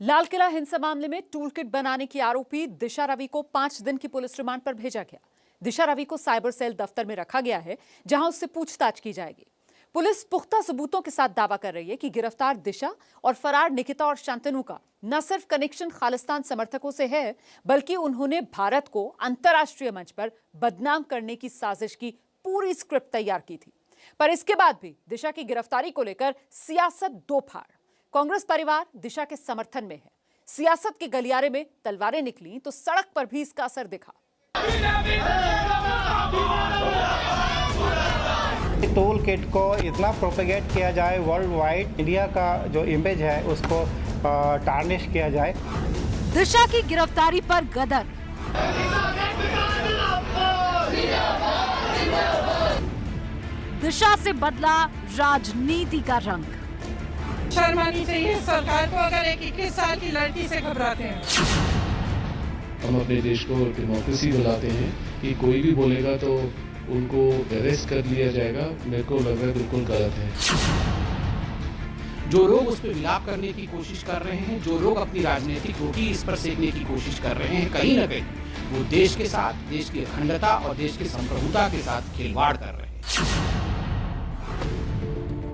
लाल किला हिंसा मामले में टूल किट बनाने की आरोपी दिशा रवि को 5 दिन की पुलिस रिमांड पर भेजा गया। दिशा रवि को साइबर सेल दफ्तर में रखा गया है, जहां उससे पूछताछ की जाएगी। पुलिस पुख्ता सबूतों के साथ दावा कर रही है कि गिरफ्तार दिशा और फरार निकिता और शांतनु का न सिर्फ कनेक्शन खालिस्तान समर्थकों से है, बल्कि उन्होंने भारत को अंतर्राष्ट्रीय मंच पर बदनाम करने की साजिश की पूरी स्क्रिप्ट तैयार की थी। पर इसके बाद भी दिशा की गिरफ्तारी को लेकर सियासत दो फाड़। कांग्रेस परिवार दिशा के समर्थन में है। सियासत के गलियारे में तलवारें निकली तो सड़क पर भी इसका असर दिखा। टूल किट को इतना प्रोपेगेट किया जाए वर्ल्ड वाइड, इंडिया का जो इमेज है उसको टार्निश किया जाए। दिशा की गिरफ्तारी पर गदर। दिशा से बदला राजनीति का रंग। शर्म आनी चाहिए सरकार को अगर एक 21 साल की लड़की से घबराते हैं। हम अपने देश को डेमोक्रेसी बुलाते हैं कि कोई भी बोलेगा तो उनको अरेस्ट कर लिया जाएगा। मेरे को लग रहा है बिल्कुल गलत है। जो लोग उस पर विलाप करने की कोशिश कर रहे हैं, जो लोग अपनी राजनीतिक रोटी इस पर सेकने की कोशिश कर रहे हैं, कहीं न कहीं वो देश के साथ, देश की अखंडता और देश की संप्रभुता के साथ खिलवाड़ कर रहे हैं।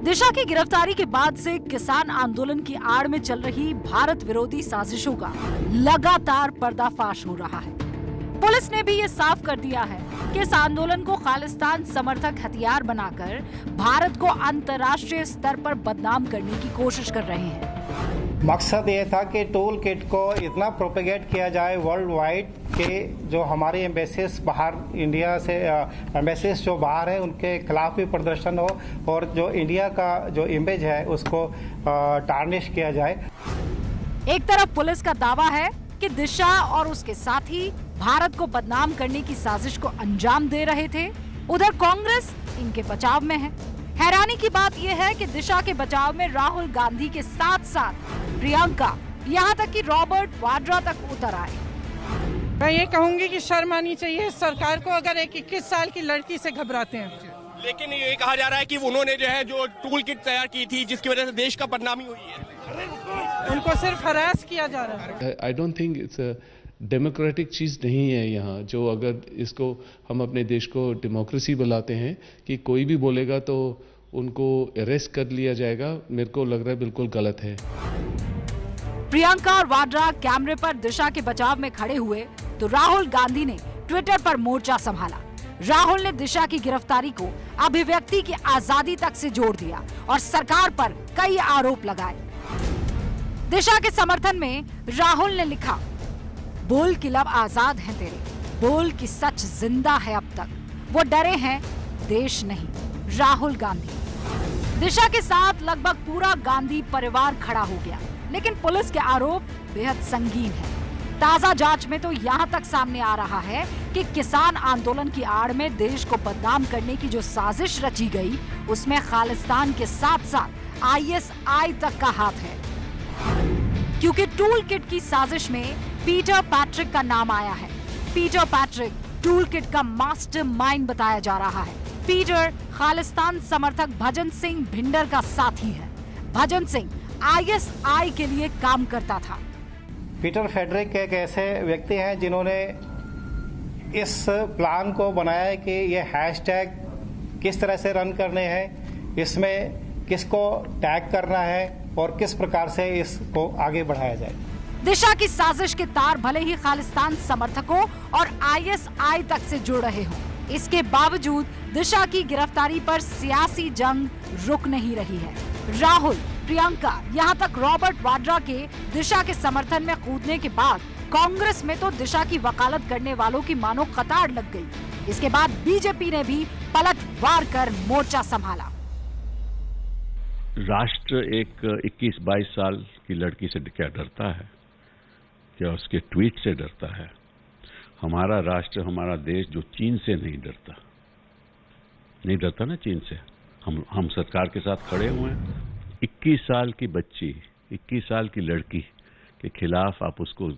दिशा की गिरफ्तारी के बाद से किसान आंदोलन की आड़ में चल रही भारत विरोधी साजिशों का लगातार पर्दाफाश हो रहा है। पुलिस ने भी ये साफ कर दिया है कि इस आंदोलन को खालिस्तान समर्थक हथियार बनाकर भारत को अंतर्राष्ट्रीय स्तर पर बदनाम करने की कोशिश कर रहे हैं। मकसद ये था कि टूल किट को इतना प्रोपेगेट किया जाए वर्ल्ड वाइड कि जो हमारे एम्बेसीज बाहर इंडिया से एम्बेसीज जो बाहर है उनके खिलाफ भी प्रदर्शन हो और जो इंडिया का जो इमेज है उसको टार्निश किया जाए। एक तरफ पुलिस का दावा है कि दिशा और उसके साथी भारत को बदनाम करने की साजिश को अंजाम दे रहे थे, उधर कांग्रेस इनके बचाव में है। हैरानी की बात यह है कि दिशा के बचाव में राहुल गांधी के साथ साथ प्रियंका, यहाँ तक कि रॉबर्ट वाड्रा तक उतर आए। मैं ये कहूंगी कि शर्म आनी चाहिए सरकार को अगर एक 21 साल की लड़की से घबराते हैं। लेकिन ये कहा जा रहा है कि उन्होंने जो टूल किट तैयार की थी जिसकी वजह से देश का बदनामी हुई है, उनको सिर्फ हरास किया जा रहा है। I don't think it's a democratic चीज़ नहीं है यहाँ, जो अगर इसको हम अपने देश को डेमोक्रेसी बुलाते हैं कि कोई भी बोलेगा तो उनको अरेस्ट कर लिया जाएगा। मेरे को लग रहा है बिल्कुल गलत है। प्रियंका और वाड्रा कैमरे पर दिशा के बचाव में खड़े हुए तो राहुल गांधी ने ट्विटर पर मोर्चा संभाला। राहुल ने दिशा की गिरफ्तारी को अभिव्यक्ति की आजादी तक से जोड़ दिया और सरकार पर कई आरोप लगाए। दिशा के समर्थन में राहुल ने लिखा, बोल कि लब आजाद हैं तेरे, बोल कि सच जिंदा है अब तक, वो डरे हैं देश नहीं। राहुल गांधी। दिशा के साथ लगभग पूरा गांधी परिवार खड़ा हो गया, लेकिन पुलिस के आरोप बेहद संगीन है। ताजा जांच में तो यहाँ तक सामने आ रहा है कि किसान आंदोलन की आड़ में देश को बदनाम करने की जो साजिश रची गई, उसमें खालिस्तान के साथ साथ ISI तक का हाथ है। क्योंकि टूल किट की साजिश में पीटर पैट्रिक का नाम आया है। पीटर पैट्रिक टूल किट का मास्टरमाइंड बताया जा रहा है। पीटर खालिस्तान समर्थक भजन सिंह भिंडर का साथी है। भजन सिंह ISI के लिए काम करता था। पीटर पैट्रिक एक ऐसे व्यक्ति हैं जिन्होंने इस प्लान को बनाया है कि ये हैशटैग किस तरह से रन करने हैं, इसमें किसको टैग करना है और किस प्रकार से इसको आगे बढ़ाया जाए। दिशा की साजिश के तार भले ही खालिस्तान समर्थकों और ISI तक से जुड़ रहे हों, इसके बावजूद दिशा की गिरफ्तारी पर सियासी जंग रुक नहीं रही है। राहुल, प्रियंका, यहाँ तक रॉबर्ट वाड्रा के दिशा के समर्थन में कूदने के बाद कांग्रेस में तो दिशा की वकालत करने वालों की मानो कतार लग गई। इसके बाद बीजेपी ने भी पलटवार कर मोर्चा संभाला। राष्ट्र एक 21-22 साल की लड़की से क्या डरता है? क्या उसके ट्वीट से डरता है? हमारा राष्ट्र, हमारा देश जो चीन से नहीं डरता ना चीन से। हम सरकार के साथ खड़े हुए हैं। 21 साल की बच्ची, 21 साल की लड़की के खिलाफ आप उसको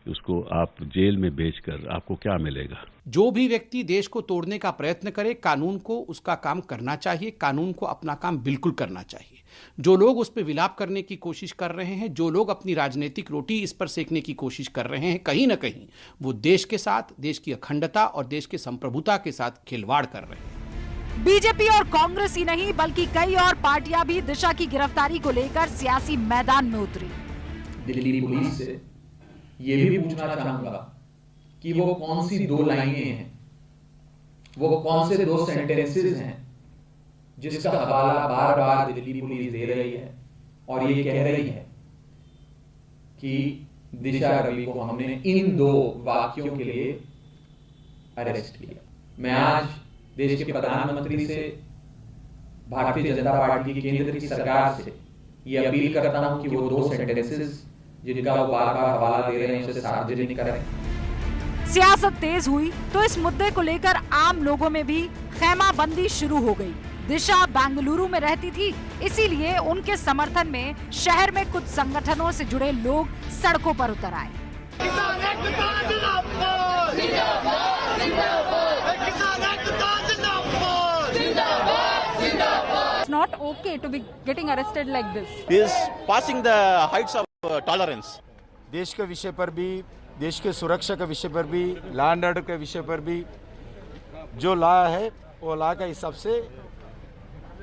उसको आप जेल में भेजकर आपको क्या मिलेगा? जो भी व्यक्ति देश को तोड़ने का प्रयत्न करे, कानून को उसका काम करना चाहिए, कानून को अपना काम बिल्कुल करना चाहिए। जो लोग उस पर विलाप करने की कोशिश कर रहे हैं, जो लोग अपनी राजनीतिक रोटी इस पर सेकने की कोशिश कर रहे हैं, कहीं ना कहीं वो देश के साथ, देश की अखंडता और देश के संप्रभुता के साथ खिलवाड़ कर रहे हैं। बीजेपी और कांग्रेस ही नहीं बल्कि कई और पार्टियां भी दिशा की गिरफ्तारी को लेकर सियासी मैदान में उतरी। दिल्ली पुलिस से ये भी पूछना चाहूंगा कि वो कौन सी 2 लाइनें हैं, वो कौन से 2 सेंटेंसेस हैं जिसका हवाला बार बार दिल्ली पुलिस दे रही है और ये कह रही है कि दिशा रवि को हमने इन 2 वाक्यों के लिए अरेस्ट किया। मैं आज देश के प्रधानमंत्री से, भारतीय जनता पार्टी की केंद्र की सरकार से ये अपील करता हूं कि वो 2 सेंटेंसेस जिनका वो बार बार हवाला दे रहे हैं उसे सार्वजनिक करें। सियासत तेज हुई तो इस मुद्दे को लेकर आम लोगों में भी खैमाबंदी शुरू हो गई। दिशा बेंगलुरु में रहती थी, इसीलिए उनके समर्थन में शहर में कुछ संगठनों से जुड़े लोग सड़कों पर उतर आए। It's not okay to be getting arrested like this. He is passing the heights of tolerance. देश के विषय पर भी, देश के सुरक्षा के विषय पर भी, लॉ एंड ऑर्डर के विषय पर भी जो लॉ है वो लॉ का हिसाब से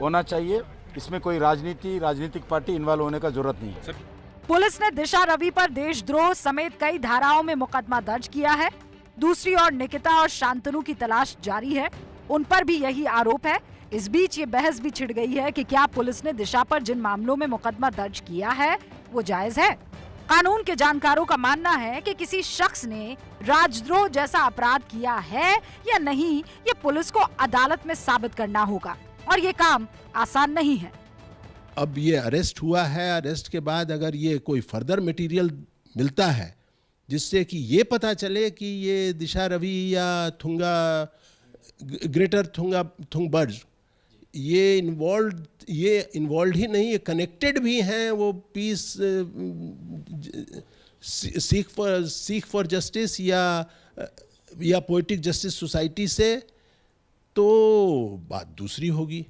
होना चाहिए। इसमें कोई राजनीतिक पार्टी इन्वॉल्व होने का जरूरत नहीं है। पुलिस ने दिशा रवि पर देशद्रोह समेत कई धाराओं में मुकदमा दर्ज किया है। दूसरी ओर निकिता और शांतनु की तलाश जारी है, उन पर भी यही आरोप है। इस बीच ये बहस भी छिड़ गई है कि क्या पुलिस ने दिशा पर जिन मामलों में मुकदमा दर्ज किया है वो जायज है। कानून के जानकारों का मानना है कि किसी शख्स ने राजद्रोह जैसा अपराध किया है या नहीं, ये पुलिस को अदालत में साबित करना होगा और ये काम आसान नहीं है। अब ये अरेस्ट हुआ है, अरेस्ट के बाद अगर ये कोई फर्दर मटेरियल मिलता है जिससे कि ये पता चले कि ये दिशा रवि या ग्रेटर थुंगबर्ज ये इन्वॉल्व ही नहीं, ये कनेक्टेड भी हैं, वो पीस सीख फॉर जस्टिस या पोएटिक जस्टिस सोसाइटी से, तो बात दूसरी होगी।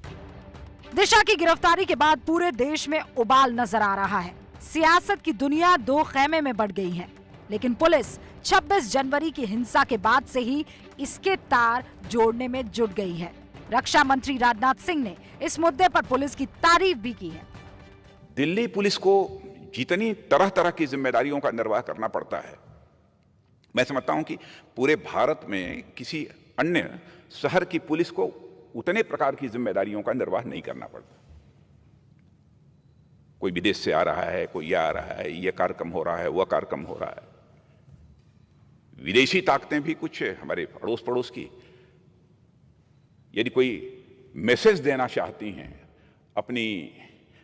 दिशा की गिरफ्तारी के बाद पूरे देश में उबाल नजर आ रहा है। सियासत की दुनिया 2 खैमे में बढ़ गई है, लेकिन पुलिस 26 जनवरी की हिंसा के बाद से ही इसके तार जोड़ने में जुट गई है। रक्षा मंत्री राजनाथ सिंह ने इस मुद्दे पर पुलिस की तारीफ भी की है। दिल्ली पुलिस को जितनी तरह तरह की जिम्मेदारियों का निर्वाह करना पड़ता है, मैं समझता हूं कि पूरे भारत में किसी अन्य शहर की पुलिस को उतने प्रकार की जिम्मेदारियों का निर्वाह नहीं करना पड़ता। कोई विदेश से आ रहा है, कोई आ रहा है, ये कार्यक्रम हो रहा है, वह कार्यक्रम हो रहा है। विदेशी ताकतें भी कुछ हमारे अड़ोस पड़ोस की यदि कोई मैसेज देना चाहती हैं अपनी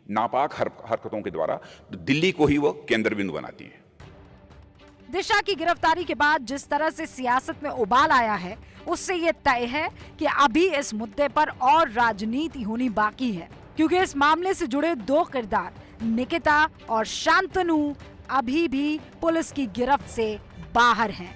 नापाक हरकतों के द्वारा, तो दिल्ली को ही वो केंद्र बिंदु बनाती हैं। दिशा की गिरफ्तारी के बाद जिस तरह से सियासत में उबाल आया है, उससे ये तय है कि अभी इस मुद्दे पर और राजनीति होनी बाकी है, क्योंकि इस मामले से जुड़े 2 किरदार निकिता और शांतनु अभी भी पुलिस की गिरफ्त से बाहर हैं।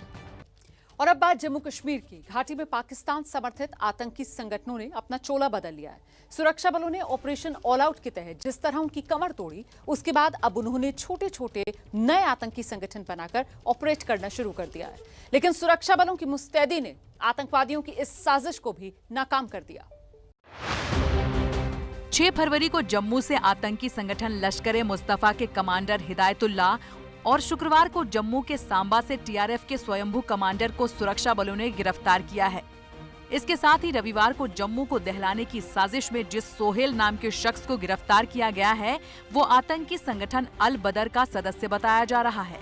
और अब बात जम्मू कश्मीर की। घाटी में पाकिस्तान समर्थित आतंकी संगठनों ने अपना चोला बदल लिया है। सुरक्षा बलों ने ऑपरेशन ऑल आउट के तहत जिस तरह उनकी कमर तोड़ी, उसके बाद अब उन्होंने छोटे छोटे नए आतंकी संगठन बनाकर ऑपरेट करना शुरू कर दिया है। लेकिन सुरक्षा बलों की मुस्तैदी ने आतंकवादियों की इस साजिश को भी नाकाम कर दिया। 6 फरवरी को जम्मू से आतंकी संगठन लश्कर मुस्तफा के कमांडर हिदायतुल्लाह और शुक्रवार को जम्मू के सांबा से टीआरएफ के स्वयंभू कमांडर को सुरक्षा बलों ने गिरफ्तार किया है। इसके साथ ही रविवार को जम्मू को दहलाने की साजिश में जिस सोहेल नाम के शख्स को गिरफ्तार किया गया है, वो आतंकी संगठन अल बदर का सदस्य बताया जा रहा है।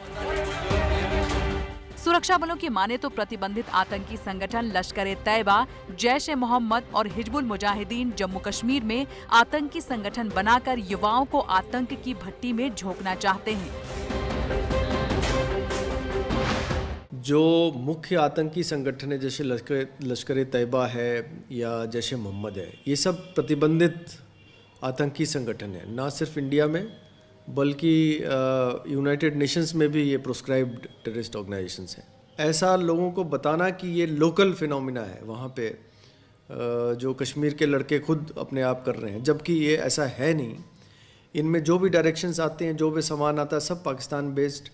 सुरक्षा बलों की माने तो प्रतिबंधित आतंकी संगठन लश्कर तैयबा, जैश ए मोहम्मद और हिजबुल मुजाहिदीन जम्मू कश्मीर में आतंकी संगठन बनाकर युवाओं को आतंक की भट्टी में झोंकना चाहते हैं। जो मुख्य आतंकी संगठन है, जैसे लश्कर तैयबा है या जैश ए मोहम्मद है, ये सब प्रतिबंधित आतंकी संगठन है, ना सिर्फ इंडिया में बल्कि यूनाइटेड नेशंस में भी ये प्रोस्क्राइब्ड टेररिस्ट ऑर्गेनाइजेशंस हैं। ऐसा लोगों को बताना कि ये लोकल फिनोमिना है वहाँ पे, जो कश्मीर के लड़के खुद अपने आप कर रहे हैं, जबकि ये ऐसा है नहीं। इनमें जो भी डायरेक्शंस आते हैं, जो भी सामान आता है, सब पाकिस्तान बेस्ड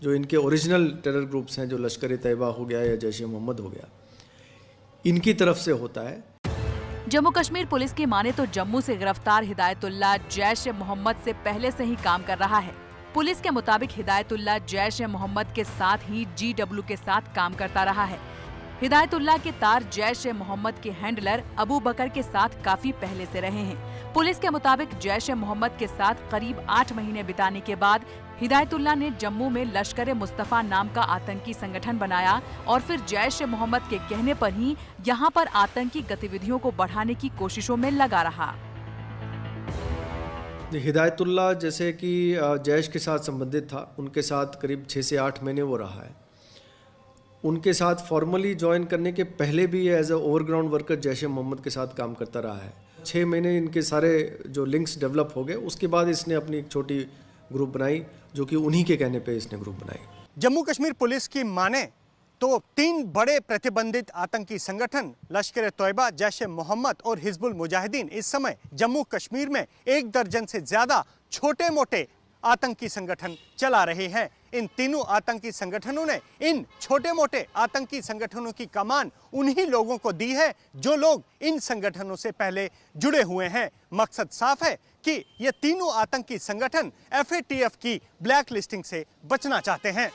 जो इनके ओरिजिनल टेरर ग्रुप्स हैं, जो लश्कर तैयबा हो गया या जैश ए मोहम्मद हो गया, इनकी तरफ से होता है। जम्मू कश्मीर पुलिस की माने तो जम्मू से गिरफ्तार हिदायतुल्लाह जैश ए मोहम्मद से पहले से ही काम कर रहा है। पुलिस के मुताबिक हिदायतुल्लाह जैश ए मोहम्मद के साथ ही GW के साथ काम करता रहा है। हिदायतुल्लाह के तार जैश ए मोहम्मद के हैंडलर अबू बकर के साथ काफी पहले से रहे हैं। पुलिस के मुताबिक जैश ए मोहम्मद के साथ करीब 8 महीने बिताने के बाद हिदायतुल्लाह ने जम्मू में लश्कर ए मुस्तफा नाम का आतंकी संगठन बनाया और फिर जैश ए मोहम्मद के कहने पर ही यहाँ पर आतंकी गतिविधियों को बढ़ाने की कोशिशों में लगा रहा। हिदायतुल्लाह जैसे कि जैश के साथ संबंधित था, उनके साथ करीब 6 से 8 महीने वो रहा है। उनके साथ फॉर्मली ज्वाइन करने के पहले भी as a overground worker Jaish e Mohammed के साथ काम करता रहा है। 6 महीने इनके सारे जो लिंक्स डेवलप हो गए, उसके बाद इसने अपनी एक छोटी ग्रुप बनाई, जो कि उन्हीं के कहने पे इसने ग्रुप बनाई। जम्मू कश्मीर पुलिस की माने तो 3 बड़े प्रतिबंधित आतंकी संगठन लश्कर तैयबा, जैश ए मोहम्मद और हिजबुल मुजाहिदीन इस समय जम्मू कश्मीर में 1 दर्जन से ज्यादा छोटे मोटे आतंकी संगठन चला रहे हैं। इन तीनों आतंकी संगठनों ने इन छोटे मोटे आतंकी संगठनों की कमान उन्हीं लोगों को दी है जो लोग इन संगठनों से पहले जुड़े हुए हैं। मकसद साफ है कि ये तीनों आतंकी संगठन FATF की ब्लैक लिस्टिंग से बचना चाहते हैं।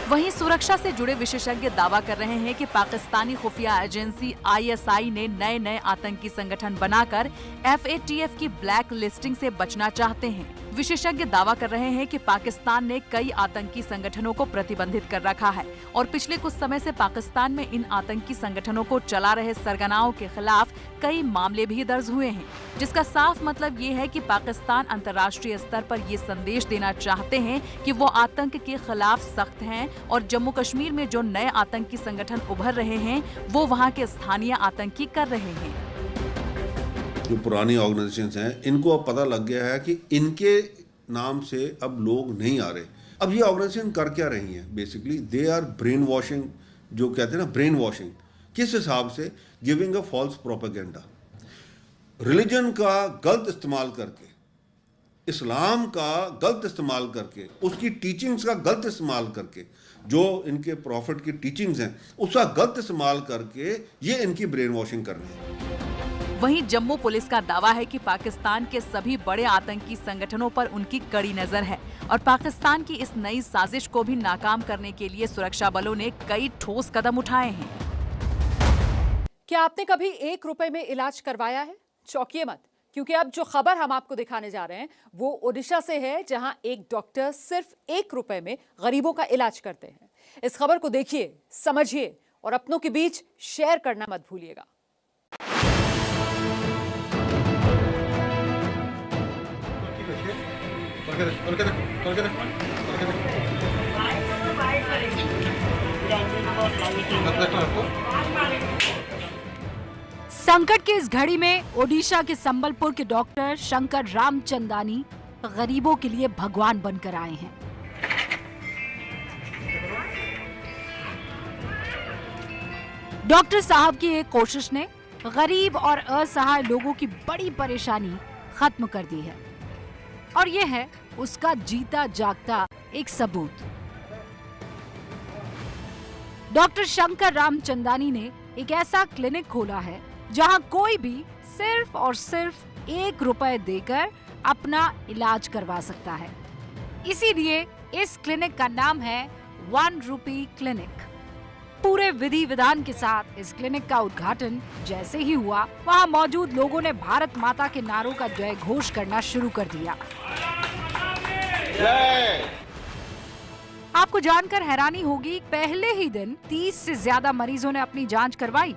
वहीं सुरक्षा से जुड़े विशेषज्ञ दावा कर रहे हैं कि पाकिस्तानी खुफिया एजेंसी ISI ने नए नए आतंकी संगठन बनाकर FATF की ब्लैक लिस्टिंग से बचना चाहते हैं। विशेषज्ञ दावा कर रहे हैं कि पाकिस्तान ने कई आतंकी संगठनों को प्रतिबंधित कर रखा है और पिछले कुछ समय से पाकिस्तान में इन आतंकी संगठनों को चला रहे सरगनाओं के खिलाफ कई मामले भी दर्ज हुए हैं, जिसका साफ मतलब ये है कि पाकिस्तान अंतर्राष्ट्रीय स्तर पर ये संदेश देना चाहते हैं कि वो आतंक के खिलाफ सख्त हैं और जम्मू कश्मीर में जो नए आतंकी संगठन उभर रहे हैं वो वहाँ के स्थानीय आतंकी कर रहे हैं। जो पुरानी ऑर्गेनाइजेशंस हैं, इनको अब पता लग गया है कि इनके नाम से अब लोग नहीं आ रहे। अब ये ऑर्गेनाइजेशन कर क्या रही हैं? Basically they are brain washing, जो कहते हैं ना ब्रेन वॉशिंग। किस हिसाब से? Giving a false propaganda, religion का गलत इस्तेमाल करके, इस्लाम का गलत इस्तेमाल करके, उसकी टीचिंग्स का गलत इस्तेमाल करके, जो इनके प्रॉफिट की टीचिंग्स हैं उसका गलत इस्तेमाल करके ये इनकी ब्रेन वॉशिंग कर रहे हैं। वहीं जम्मू पुलिस का दावा है कि पाकिस्तान के सभी बड़े आतंकी संगठनों पर उनकी कड़ी नजर है और पाकिस्तान की इस नई साजिश को भी नाकाम करने के लिए सुरक्षा बलों ने कई ठोस कदम उठाए हैं। क्या आपने कभी 1 रुपए में इलाज करवाया है? चौंकिए मत, क्योंकि अब जो खबर हम आपको दिखाने जा रहे हैं वो ओडिशा से है, जहां एक डॉक्टर सिर्फ 1 रुपए में गरीबों का इलाज करते हैं। इस खबर को देखिए, समझिए और अपनों के बीच शेयर करना मत भूलिएगा। संकट की इस घड़ी में ओडिशा के संबलपुर के डॉक्टर शंकर रामचंदानी गरीबों के लिए भगवान बनकर आए हैं। डॉक्टर साहब की एक कोशिश ने गरीब और असहाय लोगों की बड़ी परेशानी खत्म कर दी है और ये है उसका जीता जागता एक सबूत। डॉक्टर शंकर रामचंदानी ने एक ऐसा क्लिनिक खोला है जहां कोई भी सिर्फ और सिर्फ 1 रुपए देकर अपना इलाज करवा सकता है। इसीलिए इस क्लिनिक का नाम है 1 रुपी क्लिनिक। पूरे विधि विधान के साथ इस क्लिनिक का उद्घाटन जैसे ही हुआ, वहां मौजूद लोगों ने भारत माता के नारों का जय घोष करना शुरू कर दिया। आपको जानकर हैरानी होगी, पहले ही दिन 30 से ज्यादा मरीजों ने अपनी जांच करवाई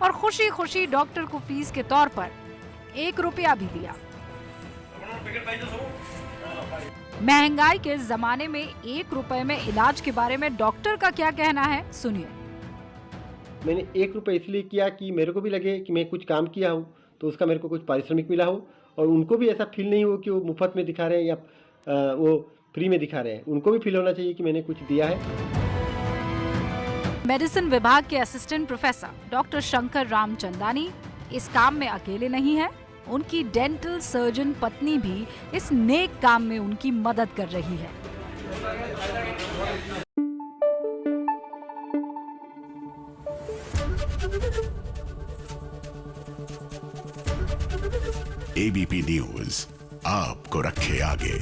और खुशी खुशी डॉक्टर को फीस के तौर पर 1 रुपया भी दिया। महंगाई के जमाने में 1 रुपए में इलाज के बारे में डॉक्टर का क्या कहना है, सुनिए। मैंने 1 रुपए इसलिए किया कि मेरे को भी लगे कि मैं कुछ काम किया हूँ तो उसका मेरे को कुछ पारिश्रमिक मिला हो और उनको भी ऐसा फील नहीं हो कि वो मुफ्त में दिखा रहे हैं या वो फ्री में दिखा रहे हैं। उनको भी फील होना चाहिए कि मैंने कुछ दिया है। मेडिसिन विभाग के assistant professor doctor Shankar Ramchandani इस काम में अकेले नहीं है। उनकी डेंटल सर्जन पत्नी भी इस नेक काम में उनकी मदद कर रही है। ABP न्यूज आपको रखे आगे।